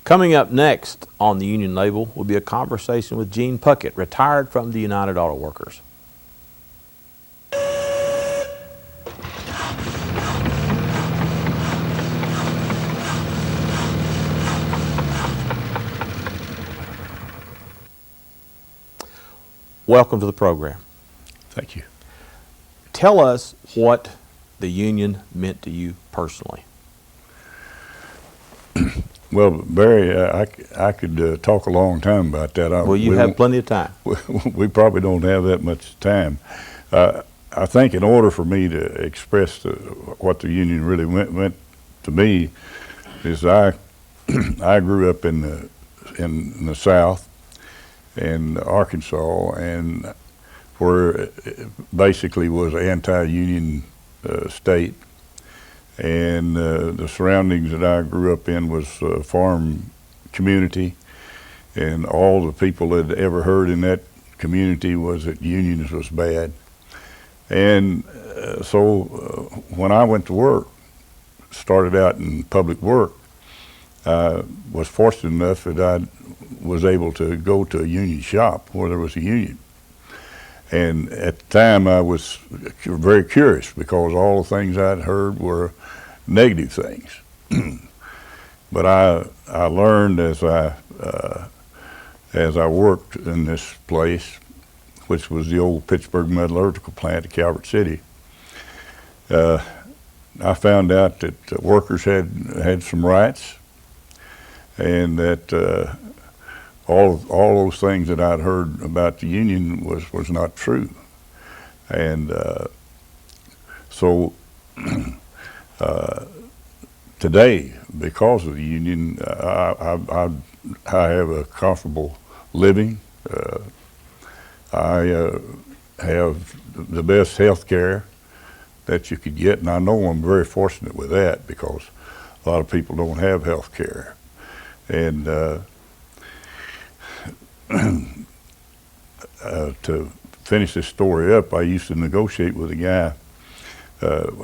Coming up next on the Union Label will be a conversation with Gene Puckett, retired from the United Auto Workers. Welcome to the program. Thank you. Tell us what the union meant to you personally. Well, Barry, I could talk a long time about that. Well, you have plenty of time. We probably don't have that much time. I think in order for me to express what the union really meant to me, is I grew up in the South, in Arkansas, and where it basically was an anti-union state. And the surroundings that I grew up in was a farm community, and all the people that had ever heard in that community was that unions was bad. And so when I went to work, started out in public work, I was fortunate enough that I was able to go to a union shop where there was a union. And at the time I was very curious because all the things I'd heard were negative things. But I learned as I worked in this place, which was the old Pittsburgh Metallurgical Plant at Calvert City, I found out that workers had some rights, and that all those things that I'd heard about the union was not true. And so today, because of the union, I have a comfortable living. I have the best health care that you could get, and I know I'm very fortunate with that because a lot of people don't have health care. And to finish this story up, I used to negotiate with a guy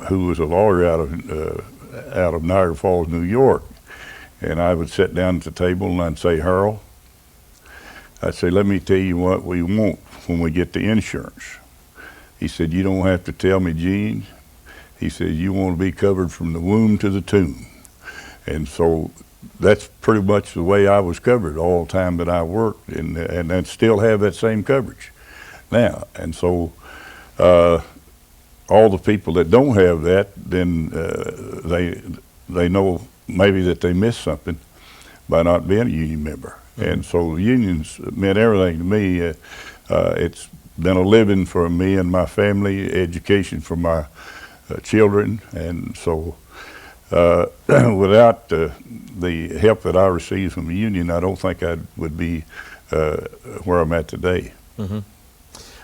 who was a lawyer out of Niagara Falls, New York. And I would sit down at the table and I'd say, Harold, I'd say, let me tell you what we want when we get the insurance. He said, you don't have to tell me, Gene. He said, you want to be covered from the womb to the tomb. And so that's pretty much the way I was covered all the time that I worked, and I still have that same coverage now. And so all the people that don't have that, then they know maybe that they missed something by not being a union member. Mm-hmm. And so the unions meant everything to me. It's been a living for me and my family, education for my children, and so without the help that I received from the union, I don't think I would be where I'm at today. Mm-hmm.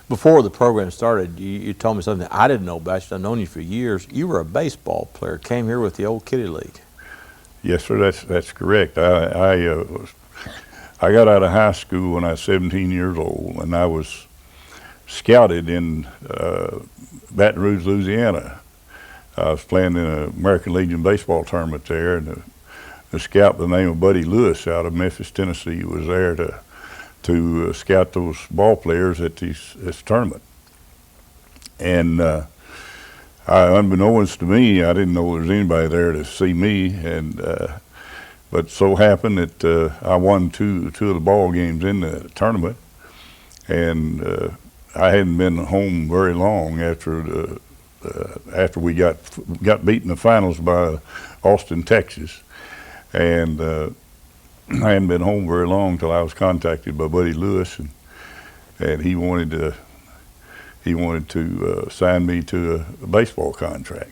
Before the program started, you told me something that I didn't know about you. I've known you for years. You were a baseball player, came here with the old Kitty League. Yes, sir, that's correct. I got out of high school when I was 17 years old, and I was scouted in Baton Rouge, Louisiana. I was playing in an American Legion baseball tournament there, and the scout by the name of Buddy Lewis out of Memphis, Tennessee was there to scout those ball players at this tournament. And unbeknownst to me, I didn't know there was anybody there to see me, and but so happened that I won two of the ball games in the tournament, and I hadn't been home very long after we got beat in the finals by Austin, Texas, and I hadn't been home very long until I was contacted by Buddy Lewis, and he wanted to sign me to a baseball contract,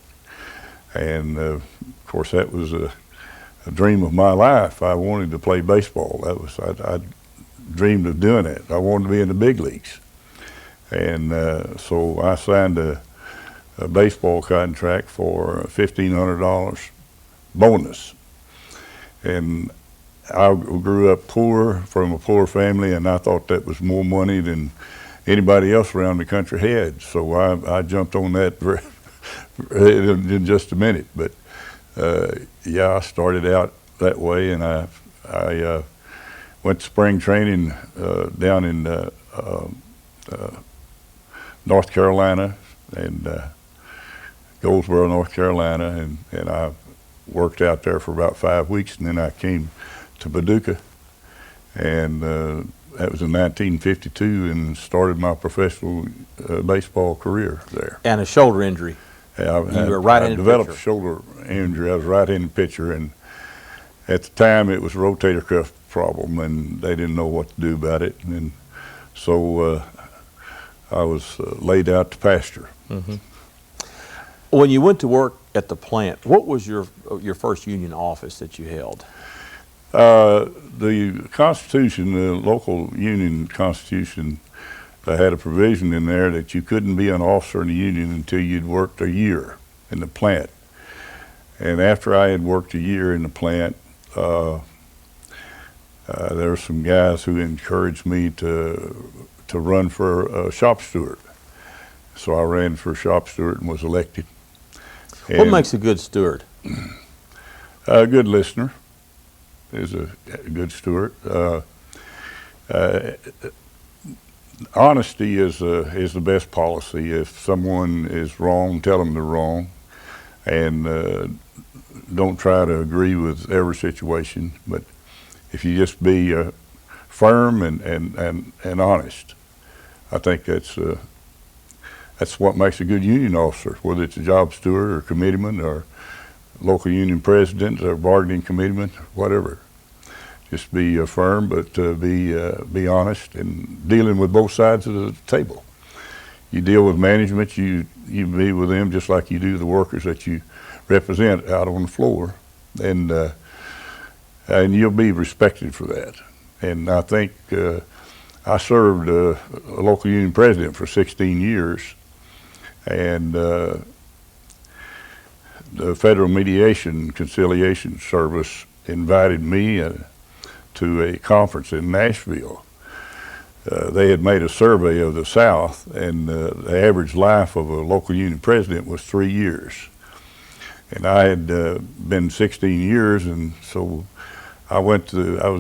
and of course that was a dream of my life. I wanted to play baseball. I dreamed of doing it. I wanted to be in the big leagues, and so I signed a baseball contract for $1,500 bonus. And I grew up poor, from a poor family, and I thought that was more money than anybody else around the country had. So I jumped on that in just a minute. But yeah, I started out that way, and I I went to spring training down in North Carolina and Goldsboro, North Carolina, and I worked out there for about 5 weeks, and then I came to Paducah, and that was in 1952, and started my professional baseball career there. And a shoulder injury. Yeah, You were a right-handed I developed pitcher. a shoulder injury. I was a right-handed pitcher, and at the time it was a rotator cuff problem, and they didn't know what to do about it, and so I was laid out to pasture. Mm-hmm. When you went to work at the plant, what was your first union office that you held? The Constitution, the local union constitution, had a provision in there that you couldn't be an officer in the union until you'd worked a year in the plant. And after I had worked a year in the plant, there were some guys who encouraged me to run for a shop steward. So I ran for shop steward and was elected. What And makes a good steward? a good listener is a good steward. Honesty is the best policy. If someone is wrong, tell them they're wrong, and don't try to agree with every situation. But if you just be firm and honest, I think that's what makes a good union officer, whether it's a job steward or committeeman or local union president or bargaining committeeman, whatever. Just be firm, but be honest, and dealing with both sides of the table. You deal with management, you be with them just like you do the workers that you represent out on the floor, and you'll be respected for that. And I think I served a local union president for 16 years, and the Federal Mediation Conciliation Service invited me to a conference in Nashville. They had made a survey of the South, and the average life of a local union president was 3 years. And I had been 16 years, and so I was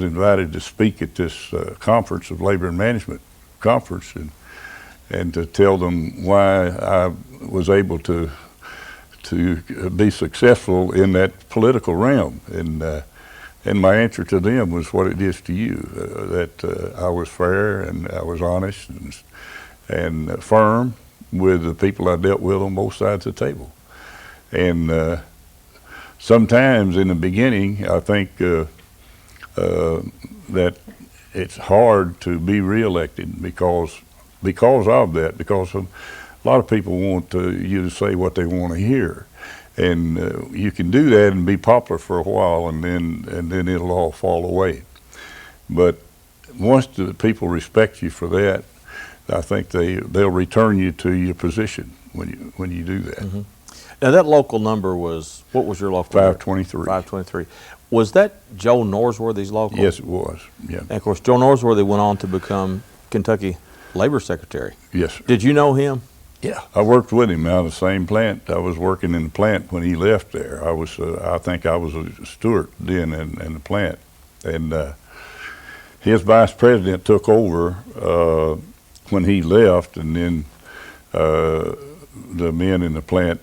invited to speak at this conference of labor and management conference, and to tell them why I was able to be successful in that political realm. And my answer to them was what it is to you, that I was fair and I was honest and firm with the people I dealt with on both sides of the table. And sometimes in the beginning, I think that it's hard to be reelected because of that, because a lot of people want you to say what they want to hear. And you can do that and be popular for a while, and then it'll all fall away. But once the people respect you for that, I think they'll return you to your position when you do that. Mm-hmm. Now that local number was, what was your local 523. 523. Was that Joe Norsworthy's local? Yes, it was. Yeah. And of course, Joe Norsworthy went on to become Kentucky Labor Secretary. Yes, sir. Did you know him? Yeah, I worked with him out of the same plant. I was working in the plant when he left there. I think I was a steward then in the plant, and his vice president took over when he left, and then the men in the plant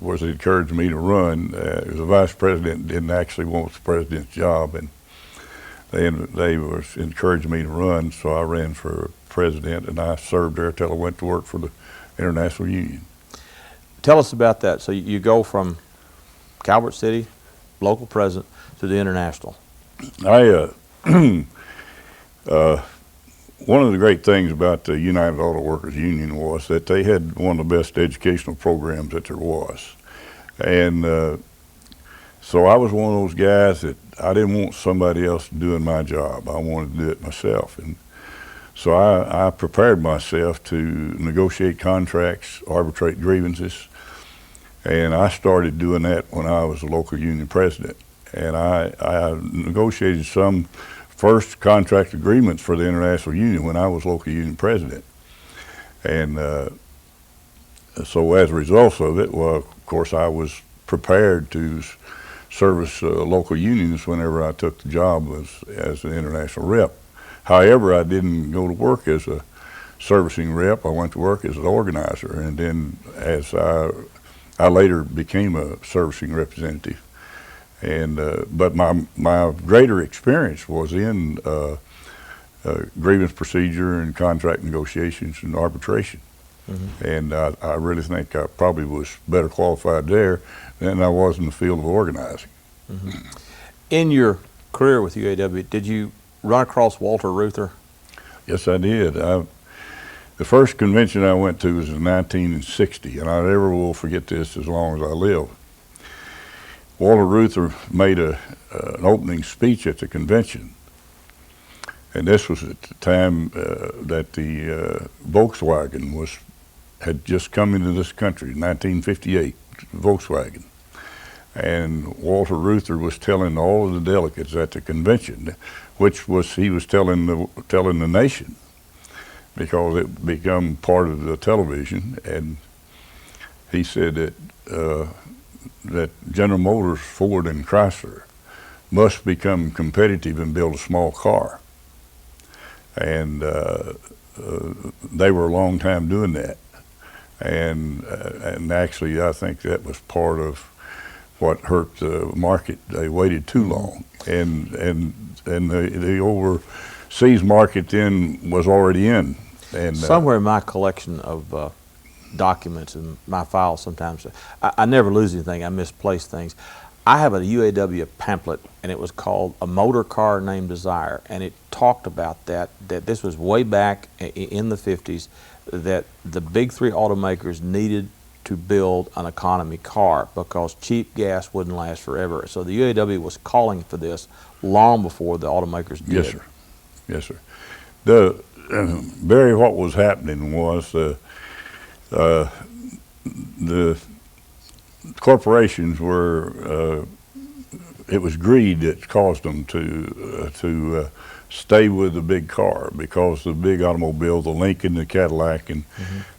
was encouraged me to run. The vice president didn't actually want the president's job, and they was encouraged me to run, so I ran for president, and I served there till I went to work for the International Union. Tell us about that. So you go from Calvert City, local president, to the International. One of the great things about the United Auto Workers Union was that they had one of the best educational programs that there was. And so I was one of those guys that I didn't want somebody else doing my job. I wanted to do it myself. And so I prepared myself to negotiate contracts, arbitrate grievances, and I started doing that when I was a local union president. And I negotiated some first contract agreements for the International Union when I was local union president. And so as a result of it, well, of course, I was prepared to service local unions whenever I took the job as an international rep. However, I didn't go to work as a servicing rep. I went to work as an organizer, and then as I later became a servicing representative. And but my greater experience was in grievance procedure and contract negotiations and arbitration. Mm-hmm. And I really think I probably was better qualified there than I was in the field of organizing. Mm-hmm. In your career with UAW, did you run across Walter Reuther? Yes, I did. The first convention I went to was in 1960, and I never will forget this as long as I live. Walter Reuther made an opening speech at the convention, and this was at the time that the Volkswagen had just come into this country, 1958, Volkswagen. And Walter Reuther was telling all of the delegates at the convention, he was telling the nation, because it become part of the television, and he said that General Motors, Ford, and Chrysler must become competitive and build a small car. And they were a long time doing that. And actually, I think that was part of what hurt the market. They waited too long, and the overseas market then was already in. And somewhere in my collection of documents and my files, sometimes I never lose anything. I misplace things. I have a UAW pamphlet, and it was called "A Motor Car Named Desire," and it talked about that this was way back in the 50s, that the big three automakers needed to build an economy car because cheap gas wouldn't last forever. So the UAW was calling for this long before the automakers did. Yes, sir. Yes, sir. Barry, what was happening was the corporations were, it was greed that caused them to stay with the big car, because the big automobile, the Lincoln, the Cadillac, and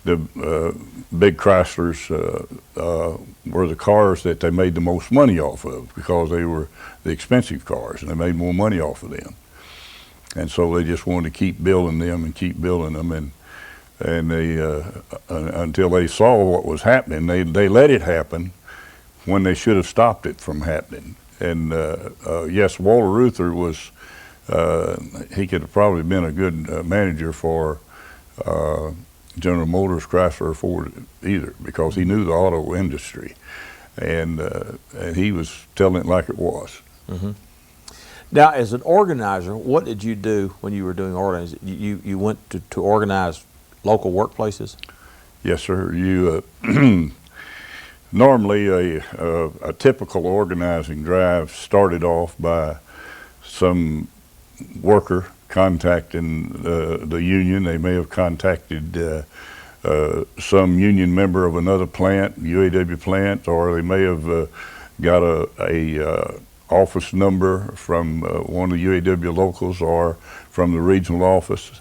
the big Chryslers were the cars that they made the most money off of, because they were the expensive cars, and they made more money off of them. And so they just wanted to keep building them and keep building them, and they until they saw what was happening. They let it happen when they should have stopped it from happening. And yes, Walter Reuther was, he could have probably been a good manager for General Motors, Chrysler, or Ford either, because he knew the auto industry, and he was telling it like it was. Mm-hmm. Now, as an organizer, what did you do when you were doing organizing? You went to organize local workplaces? Yes, sir. You normally a typical organizing drive started off by some worker contacting the union. They may have contacted some union member of another plant, UAW plant, or they may have got a office number from one of the UAW locals or from the regional office,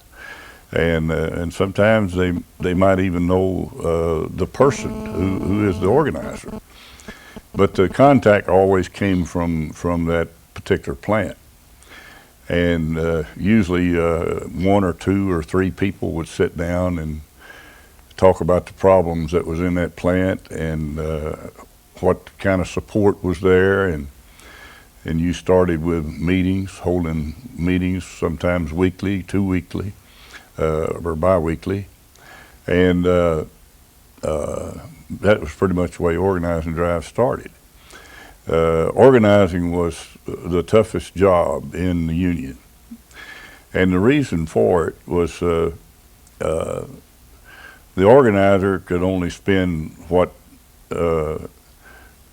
and sometimes they might even know the person who is the organizer. But the contact always came from that particular plant, and usually one or two or three people would sit down and talk about the problems that was in that plant, and what kind of support was there, and you started with meetings, holding meetings sometimes weekly, 2 weekly, or bi-weekly, and that was pretty much the way organizing drive started. Organizing was the toughest job in the union, and the reason for it was the organizer could only spend what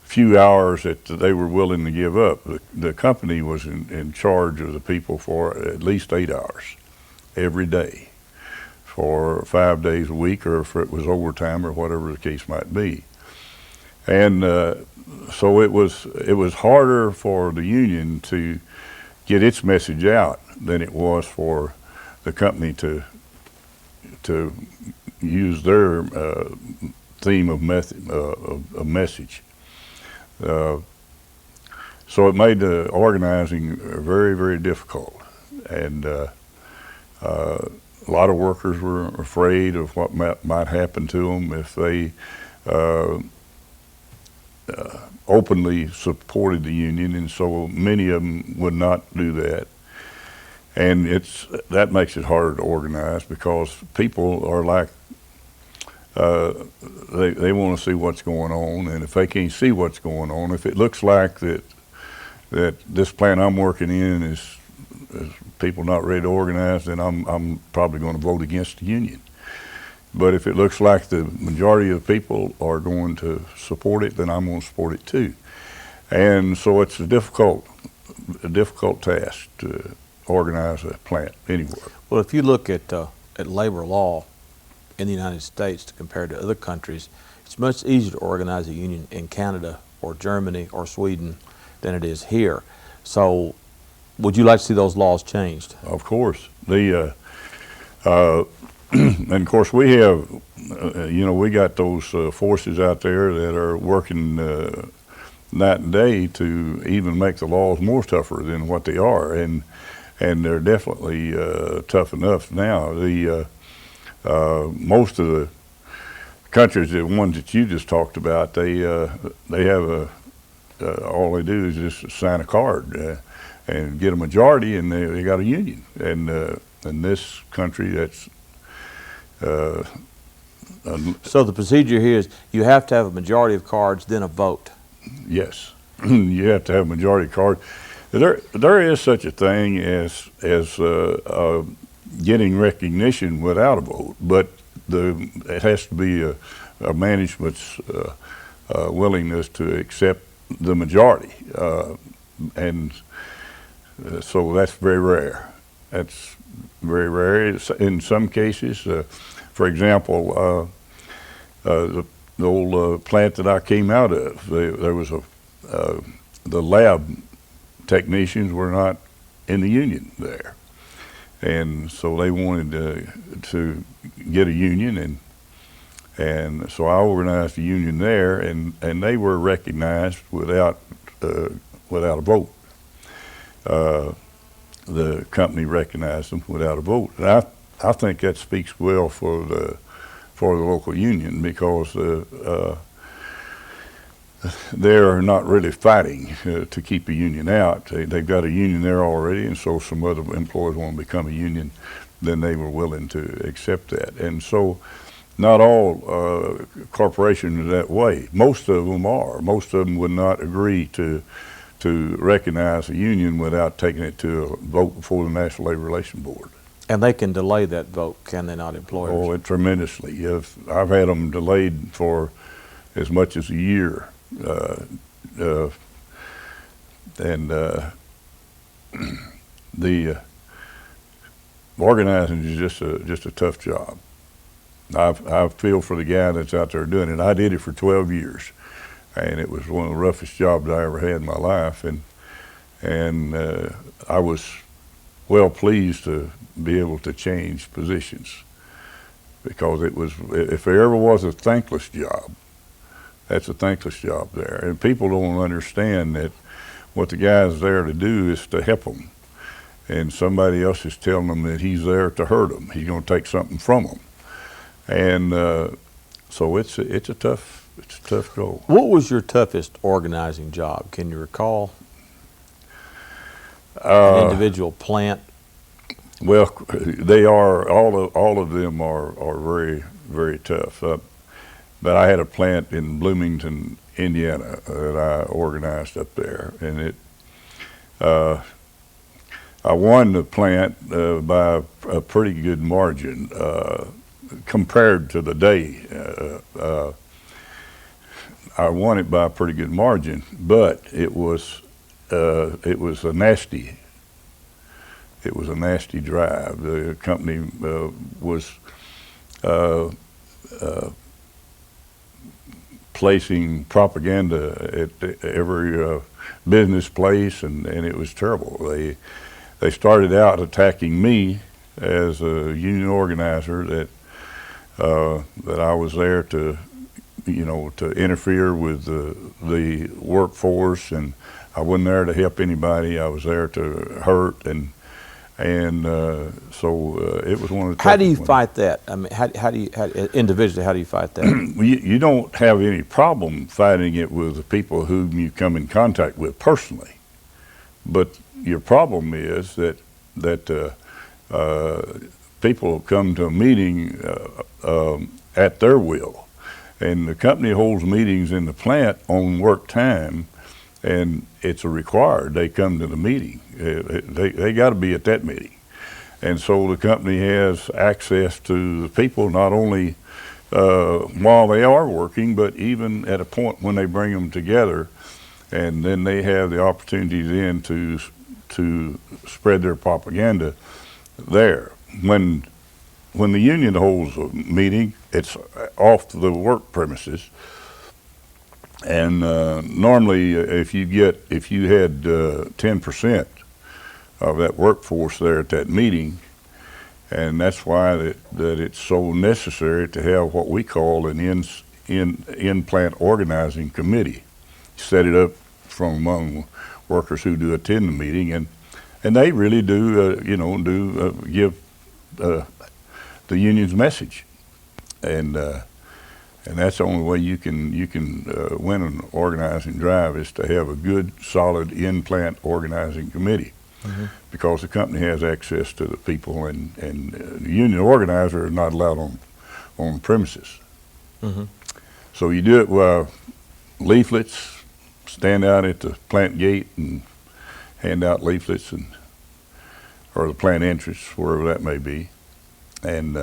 few hours that they were willing to give up. The company was in charge of the people for at least 8 hours every day for 5 days a week, or if it was overtime or whatever the case might be. And so it was harder for the union to get its message out than it was for the company to use their theme of message. So it made the organizing very, very difficult. And a lot of workers were afraid of what might happen to them if they openly supported the union, and so many of them would not do that. And that makes it harder to organize, because people are like, they want to see what's going on, and if they can't see what's going on, if it looks like that this plant I'm working in is people not ready to organize, then I'm probably going to vote against the union. But if it looks like the majority of people are going to support it, then I'm going to support it too. And so it's a difficult task to organize a plant anywhere. Well, if you look at labor law in the United States compared to other countries, it's much easier to organize a union in Canada or Germany or Sweden than it is here. So would you like to see those laws changed? Of course. And of course we have, we got those forces out there that are working night and day to even make the laws more tougher than what they are, and they're definitely tough enough now. Most of the countries, the ones that you just talked about, they have all they do is just sign a card and get a majority, and they got a union. And in this country, that's so the procedure here is you have to have a majority of cards, then a vote. Yes, you have to have a majority card. There is such a thing as getting recognition without a vote, but it has to be a management's willingness to accept the majority, and so that's very rare. That's very rare. In some cases, for example, the old plant that I came out of, there was the lab technicians were not in the union there, and so they wanted to get a union, and so I organized a union there, and they were recognized without a vote. The company recognized them without a vote, and I think that speaks well for the local union, because they're not really fighting to keep a union out. They've got a union there already, and so some other employees want to become a union, then they were willing to accept that. And so not all corporations are that way. Most of them are. Most of them would not agree to recognize a union without taking it to a vote before the National Labor Relations Board. And they can delay that vote, can they not, employers? Oh, tremendously. I've had them delayed for as much as a year. The organizing is just a tough job. I feel for the guy that's out there doing it. I did it for 12 years, and it was one of the roughest jobs I ever had in my life. And I was well pleased to be able to change positions, because if there ever was a thankless job, that's a thankless job there. And people don't understand that what the guy's there to do is to help them, and somebody else is telling them that he's there to hurt them. He's going to take something from them, and so it's a tough goal. What was your toughest organizing job? Can you recall? An individual plant? Well, they are all of them are very, very tough. But I had a plant in Bloomington, Indiana, that I organized up there, and I won the plant by a pretty good margin compared to the day. I won it by a pretty good margin, but it was a nasty drive. The company was placing propaganda at every business place, and it was terrible. They started out attacking me as a union organizer, that I was there to interfere with the workforce, and I wasn't there to help anybody. I was there to hurt, and so it was one of the. How do you toughest ones. fight that? I mean, how do you individually? How do you fight that? You don't have any problem fighting it with the people whom you come in contact with personally, but your problem is that people come to a meeting at their will, and the company holds meetings in the plant on work time, and it's a required they come to the meeting. They got to be at that meeting, and so the company has access to the people not only while they are working, but even at a point when they bring them together, and then they have the opportunity then to spread their propaganda there. When the union holds a meeting, it's off the work premises, and normally if you had 10% of that workforce there at that meeting, and that's why that it's so necessary to have what we call an in-plant organizing committee. Set it up from among workers who do attend the meeting, and they really do give the union's message, and that's the only way you can win an organizing drive is to have a good, solid in-plant organizing committee, because the company has access to the people, and the union organizer is not allowed on premises. So you do it with leaflets, stand out at the plant gate and hand out leaflets, or the plant entrance, wherever that may be, and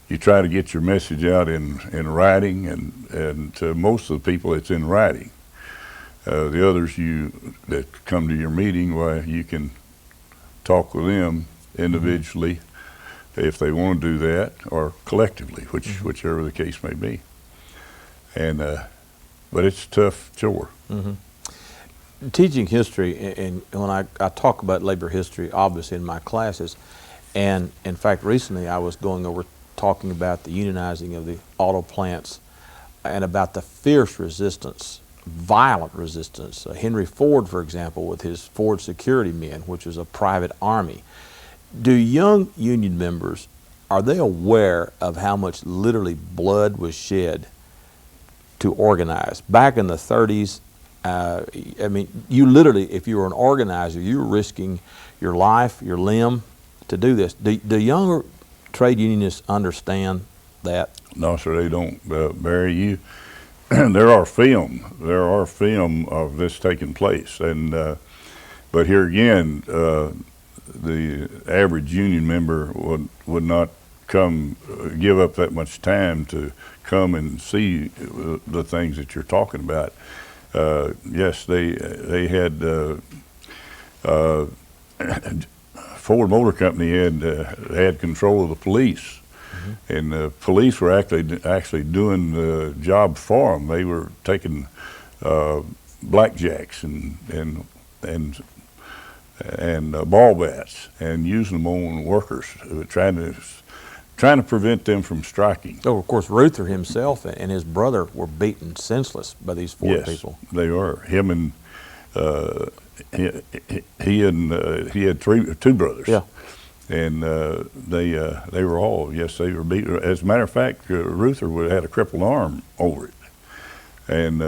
you try to get your message out in writing, and to most of the people it's in writing. The others that come to your meeting, well, you can talk with them individually if they want to do that, or collectively, whichever the case may be. And but it's a tough chore. Teaching history, and when I talk about labor history, obviously in my classes, and in fact recently I was going over talking about the unionizing of the auto plants and about the fierce resistance, violent resistance. Henry Ford, for example, with his Ford Security Men, which was a private army. Do young union members, are they aware of how much literally blood was shed to organize? Back in the 30s, I mean, you literally, if you were an organizer, you were risking your life, your limb to do this. Do younger trade unionists understand that? No, sir, they don't. Barry, there are film of this taking place, and but here again, the average union member would not give up that much time to come and see the things that you're talking about. Yes, they had Ford Motor Company had control of the police, and the police were actually doing the job for them. They were taking blackjacks and ball bats and using them on workers, trying to prevent them from striking. Oh, of course, Ruther himself and his brother were beaten senseless by these Ford people. Yes, they were. Him and he had two brothers. Yeah, and they were all, yes, they were beaten. As a matter of fact, Ruther had a crippled arm over it, and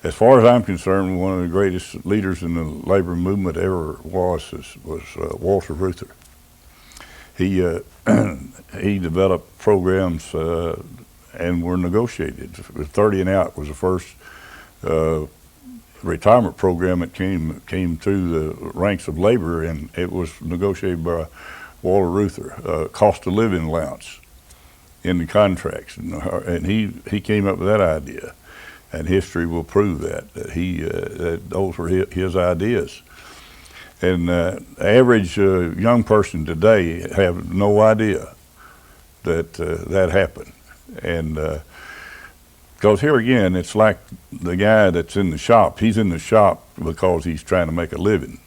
as far as I'm concerned, one of the greatest leaders in the labor movement ever was Walter Ruther. He developed programs and were negotiated. 30 and Out was the first retirement program that came through the ranks of labor, and it was negotiated by Walter Ruther, cost of living allowance in the contracts, and he came up with that idea, and history will prove that those were his ideas. And average young person today have no idea that that happened, and because here again, it's like the guy that's in the shop. He's in the shop because he's trying to make a living,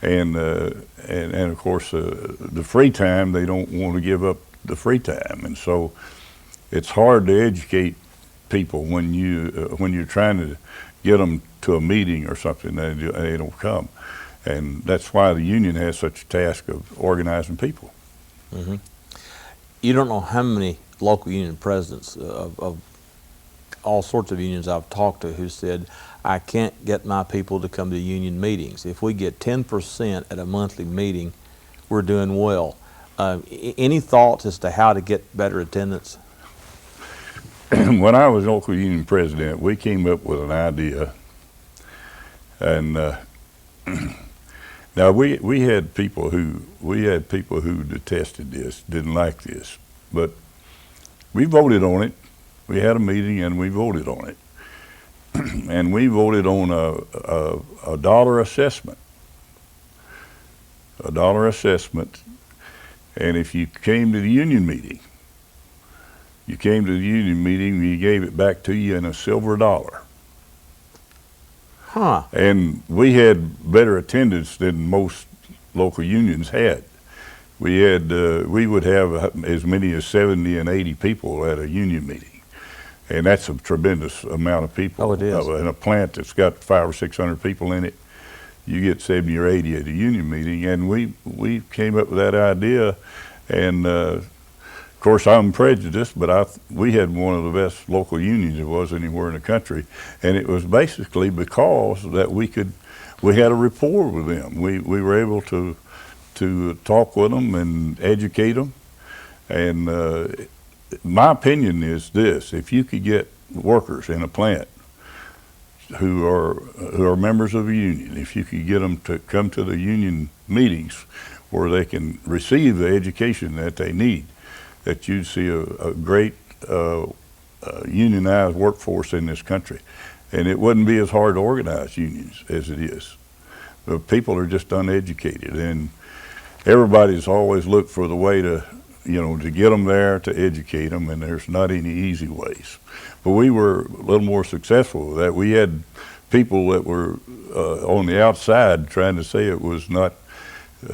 and of course the free time, they don't want to give up the free time, and so it's hard to educate people when you're trying to get them to a meeting or something, they don't come. And that's why the union has such a task of organizing people. Mm-hmm. You don't know how many local union presidents of all sorts of unions I've talked to who said, I can't get my people to come to union meetings. If we get 10% at a monthly meeting, we're doing well. Any thoughts as to how to get better attendance? When I was local union president, we came up with an idea, and now we had people who detested this, didn't like this, but we voted on it. We had a meeting and we voted on it, and we voted on a dollar assessment. A dollar assessment, and if you came to the union meeting, you gave it back to you in a silver dollar. Huh. And we had better attendance than most local unions had. We would have as many as 70 and 80 people at a union meeting. And that's a tremendous amount of people. Oh, it is. In a plant that's got 500 or 600 people in it, you get 70 or 80 at a union meeting. And we came up with that idea. And of course, I'm prejudiced, but we had one of the best local unions there was anywhere in the country. And it was basically because that we had a rapport with them. We were able to talk with them and educate them. And my opinion is this: if you could get workers in a plant who are members of a union, if you could get them to come to the union meetings where they can receive the education that they need, that you'd see a great unionized workforce in this country. And it wouldn't be as hard to organize unions as it is. The people are just uneducated, and everybody's always looked for the way to get them there, to educate them, and there's not any easy ways. But we were a little more successful with that. We had people that were on the outside trying to say it was not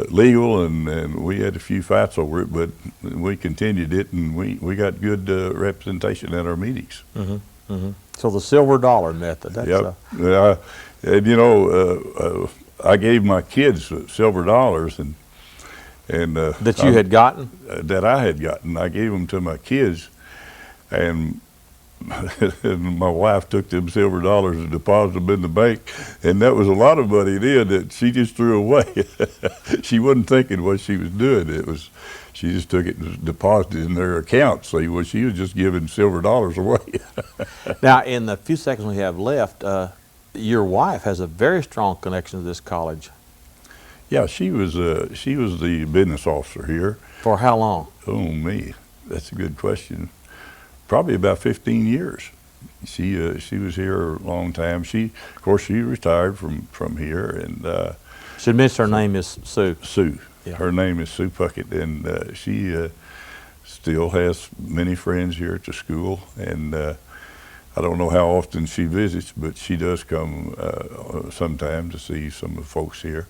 legal, and we had a few fights over it, but we continued it, and we got good representation at our meetings. Mm-hmm. Mm-hmm. So the silver dollar method. That's yep. And I gave my kids silver dollars, and that you had gotten? That I had gotten. I gave them to my kids, and my wife took them silver dollars and deposited them in the bank, and that was a lot of money then that she just threw away. She wasn't thinking what she was doing. She just took it and deposited it in their account. So she was just giving silver dollars away. Now, in the few seconds we have left, your wife has a very strong connection to this college. Yeah, she was the business officer here. For how long? Oh, me, that's a good question. Probably about 15 years. She was here a long time. Of course, she retired from here, and should mention her name is Sue. Sue. Yeah. Her name is Sue Puckett, and she still has many friends here at the school. And I don't know how often she visits, but she does come sometime to see some of the folks here.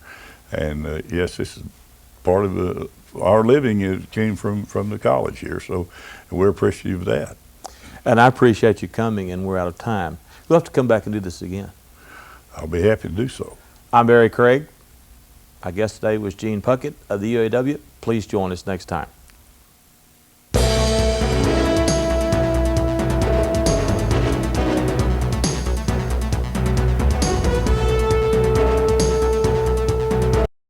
And yes, this is part of our living. It came from the college here, so we're appreciative of that. And I appreciate you coming, and we're out of time. We'll have to come back and do this again. I'll be happy to do so. I'm Barry Craig. My guest today was Gene Puckett of the UAW. Please join us next time.